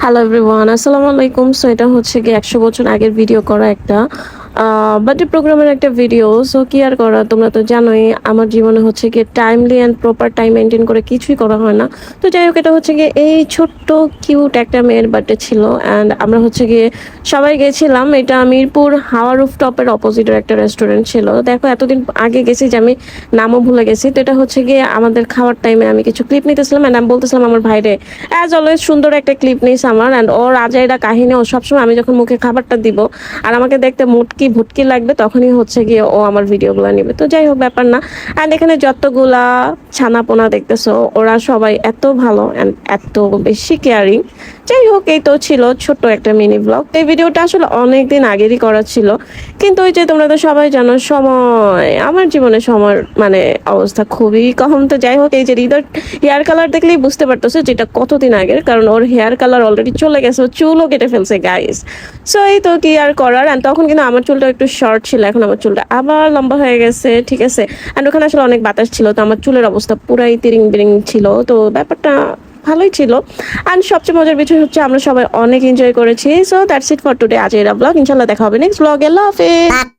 Hello everyone, আসসালামু আলাইকুম। So এটা হচ্ছে কি 100 বছর আগের ভিডিও করা একটা বার্থডে প্রোগ্রামের একটা ভিডিও। সো কি আর করা, তোমরা তো জানোই আমার জীবনে হচ্ছে কি timely and proper time maintain করে কিছুই করা হয় না। তো যাই হোক, এটা হচ্ছে গিয়ে এই ছোট্ট কিউট একটা মেয়ের বার্থডে ছিল অ্যান্ড আমরা হচ্ছে গিয়ে সবাই গেছিলাম। এটা মিরপুর হাওয়া রুফটপের অপোজিটের একটা রেস্টুরেন্ট ছিল। দেখো, এতদিন আগে গেছি যে আমি নামও ভুলে গেছি। তো এটা হচ্ছে গিয়ে আমাদের খাওয়ার টাইমে আমি কিছু ক্লিপ নিতেছিলাম অ্যান্ড আমি বলতেছিলাম আমার ভাইরে, অ্যাজ অলওয়েজ সুন্দর একটা ক্লিপ নিস আমার। অ্যান্ড ওর আজাইরা কাহিনী, ও সবসময় আমি যখন মুখে খাবারটা দিব আর আমাকে দেখতে মুটকি ভুটকি লাগবে, তখনই হচ্ছে গিয়ে ও আমার ভিডিওগুলো নিবে। তো যাই হোক, ব্যাপার না। অ্যান্ড এখানে যতগুলা ছানাপোনা দেখতেছো, ওরা সবাই এত ভালো অ্যান্ড এত বেশি কেয়ারিং। যাই হোক, এই তো ছিল ছোট্ট একটা মিনি ব্লগ। এই ভিডিওটা আসলে অনেক দিন আগেরই করা ছিল, কিন্তু ওই যে তোমরা তো সবাই জানো সময়, আমার জীবনে সময় মানে অবস্থা খুবই কম। তো যাই হোক, এই যে হৃদয় হেয়ার কালার দেখলেই বুঝতে পারতেছে যেটা কতদিন আগের, কারণ ওর হেয়ার কালার অলরেডি চলে গেছে, ও চুলও কেটে ফেলছে গাইস। সো এই তো কি আর করার। অ্যান্ড তখন কিন্তু আমার চুলটা একটু শর্ট ছিল, এখন আমার চুলটা আবার লম্বা হয়ে গেছে, ঠিক আছে। অ্যান্ড ওখানে আসলে অনেক বাতাস ছিল, তো আমার চুলের অবস্থা পুরাই তিরিং বিরিং ছিল, তো ব্যাপারটা ভালোই ছিল। অ্যান্ড সবচেয়ে মজার বিষয় হচ্ছে আমরা সবাই অনেক এনজয় করেছি। So that's it for today, আজ এরা ব্লগ। ইনশাল্লাহ দেখা হবে নেক্সট ব্লগে। লাভ ইট।